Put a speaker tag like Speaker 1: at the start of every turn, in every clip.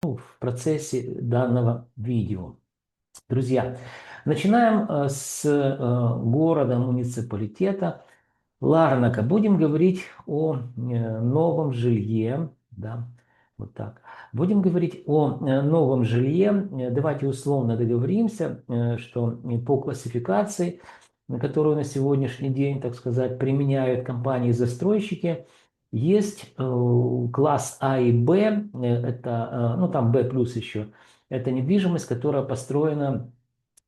Speaker 1: в процессе данного видео. Друзья, начинаем с города, муниципалитета Ларнака. Будем говорить о новом жилье, да, вот так. Будем говорить о новом жилье. Давайте условно договоримся, что по классификации, на которую на сегодняшний день, так сказать, применяют компании-застройщики, есть класс А и Б, это, ну там Б плюс еще, это недвижимость, которая построена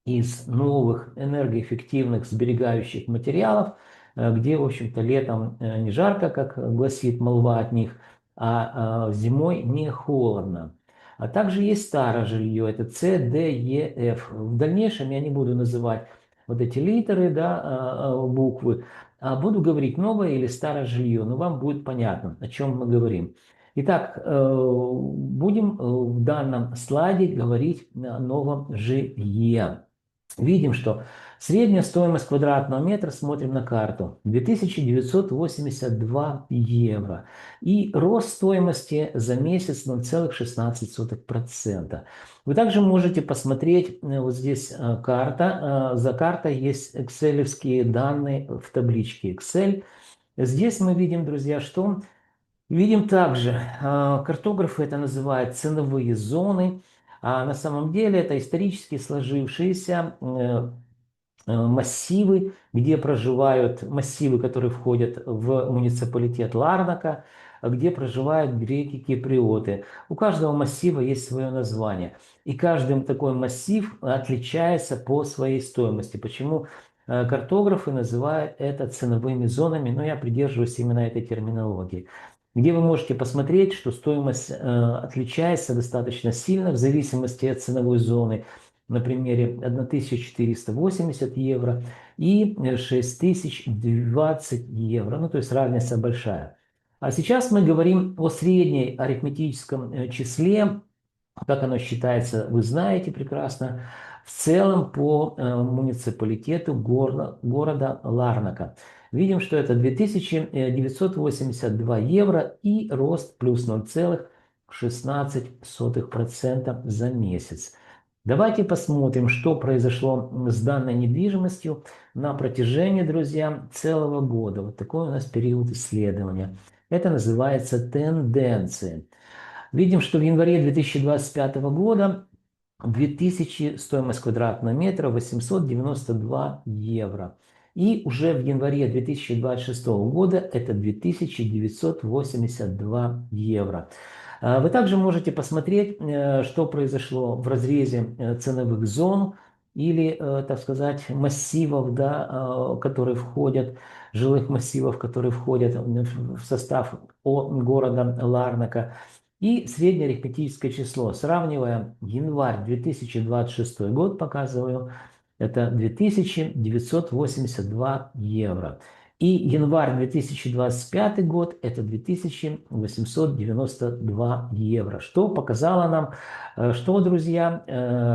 Speaker 1: из новых энергоэффективных сберегающих материалов, где, в общем-то, летом не жарко, как гласит молва от них, а зимой не холодно. А также есть старое жилье, это С, Д, Е, Ф. В дальнейшем я не буду называть вот эти литеры, да, буквы, а буду говорить новое или старое жилье, но вам будет понятно, о чем мы говорим. Итак, будем в данном слайде говорить о новом жилье. Видим, что средняя стоимость квадратного метра, смотрим на карту, 2982 евро. И рост стоимости за месяц 0,16%. Вы также можете посмотреть, вот здесь карта, за картой есть экселевские данные в табличке Excel. Здесь мы видим, друзья, что видим также, картографы это называют ценовые зоны, а на самом деле это исторически сложившиеся массивы, где проживают массивы, которые входят в муниципалитет Ларнака, где проживают греки-киприоты. У каждого массива есть свое название. И каждый такой массив отличается по своей стоимости. Почему картографы называют это ценовыми зонами, но я придерживаюсь именно этой терминологии. Где вы можете посмотреть, что стоимость отличается достаточно сильно в зависимости от ценовой зоны, на примере 1480 евро и 6020 евро. Ну, то есть разница большая. А сейчас мы говорим о средней арифметическом числе, как оно считается, вы знаете прекрасно, в целом по муниципалитету города Ларнака. Видим, что это 2982 евро и рост плюс 0,16% за месяц. Давайте посмотрим, что произошло с данной недвижимостью на протяжении, друзья, целого года. Вот такой у нас период исследования. Это называется тенденции. Видим, что в январе 2025 года 2000 стоимость квадратного метра 892 евро. И уже в январе 2026 года это 2982 евро. Вы также можете посмотреть, что произошло в разрезе ценовых зон или, так сказать, массивов, да, которые входят, жилых массивов, которые входят в состав города Ларнака. И среднее арифметическое число. Сравнивая январь 2026 год, показываю, это 2982 евро. И январь 2025 год это 2892 евро. Что показало нам, что, друзья,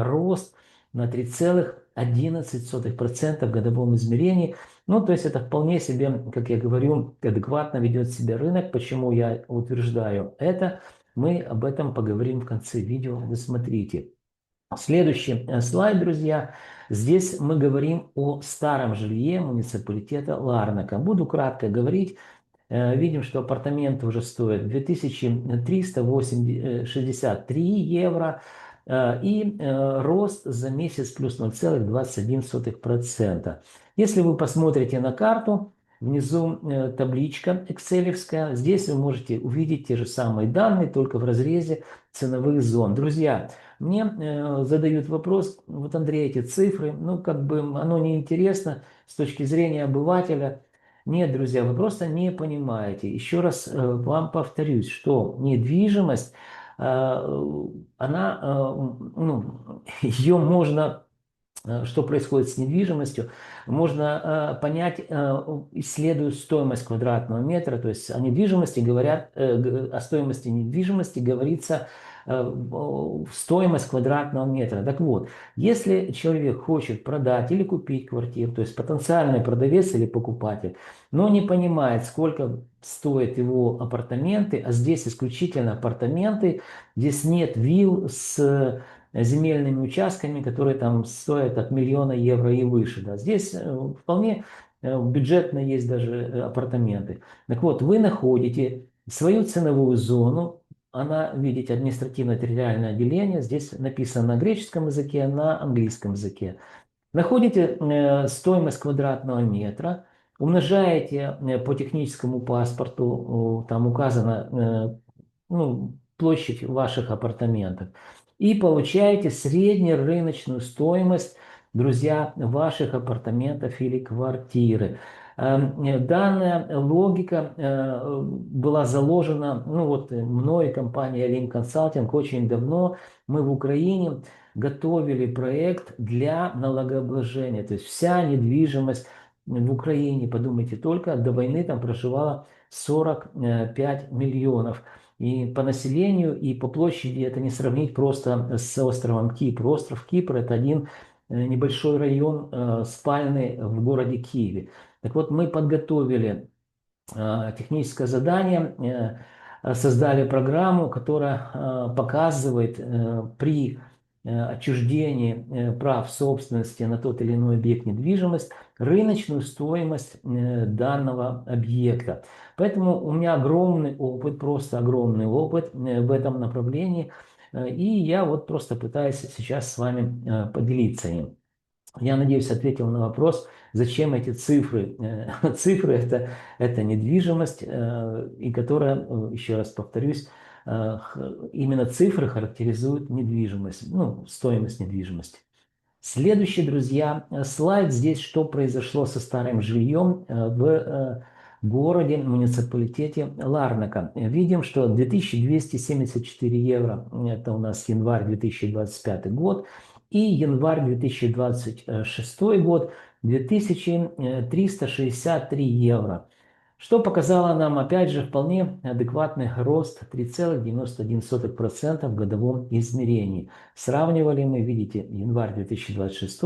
Speaker 1: рост на 3,11% в годовом измерении. Ну, то есть это вполне себе, как я говорю, адекватно ведет себя рынок. Почему я утверждаю это? Мы об этом поговорим в конце видео. Досмотрите. Следующий слайд, друзья. Здесь мы говорим о старом жилье муниципалитета Ларнака. Буду кратко говорить. Видим, что апартаменты уже стоят 2363 евро. И рост за месяц плюс 0,21%. Если вы посмотрите на карту, внизу табличка экселевская. Здесь вы можете увидеть те же самые данные, только в разрезе ценовых зон. Друзья, мне задают вопрос, вот, Андрей, эти цифры, ну, как бы оно неинтересно с точки зрения обывателя. Нет, друзья, вы просто не понимаете. Еще раз вам повторюсь, что недвижимость, она, ну, ее можно, что происходит с недвижимостью, можно понять, исследуя стоимость квадратного метра. То есть о недвижимости говорят, о стоимости недвижимости говорится стоимость квадратного метра. Так вот, если человек хочет продать или купить квартиру, то есть потенциальный продавец или покупатель, но не понимает, сколько стоят его апартаменты, а здесь исключительно апартаменты, здесь нет вилл с земельными участками, которые там стоят от 1 000 000 евро и выше. Да. Здесь вполне бюджетно есть даже апартаменты. Так вот, вы находите свою ценовую зону, она, видите, административно-территориальное отделение, здесь написано на греческом языке, на английском языке. Находите стоимость квадратного метра, умножаете по техническому паспорту, там указана ну, площадь ваших апартаментов, и получаете среднерыночную стоимость, друзья, ваших апартаментов или квартиры. Данная логика была заложена, ну вот мной, компанией Link Consulting, очень давно. Мы в Украине готовили проект для налогообложения. То есть вся недвижимость в Украине, подумайте только, до войны там проживало 45 миллионов. И по населению, и по площади это не сравнить просто с островом Кипр. Остров Кипр – это один небольшой район спальный в городе Киеве. Так вот, мы подготовили техническое задание, создали программу, которая показывает при отчуждении прав собственности на тот или иной объект недвижимости рыночную стоимость данного объекта. Поэтому у меня огромный опыт, просто огромный опыт в этом направлении, и я вот просто пытаюсь сейчас с вами поделиться им. Я надеюсь, ответил на вопрос, зачем эти цифры. Цифры это недвижимость, и которая, еще раз повторюсь, именно цифры характеризуют недвижимость, ну, стоимость недвижимости. Следующий, друзья, слайд здесь, что произошло со старым жильем в городе, муниципалитете Ларнака. Видим, что 2274 евро, это у нас январь 2025 год, и январь 2026 год 2363 евро. Что показало нам, опять же, вполне адекватный рост 3,91% в годовом измерении. Сравнивали мы, видите, январь 2026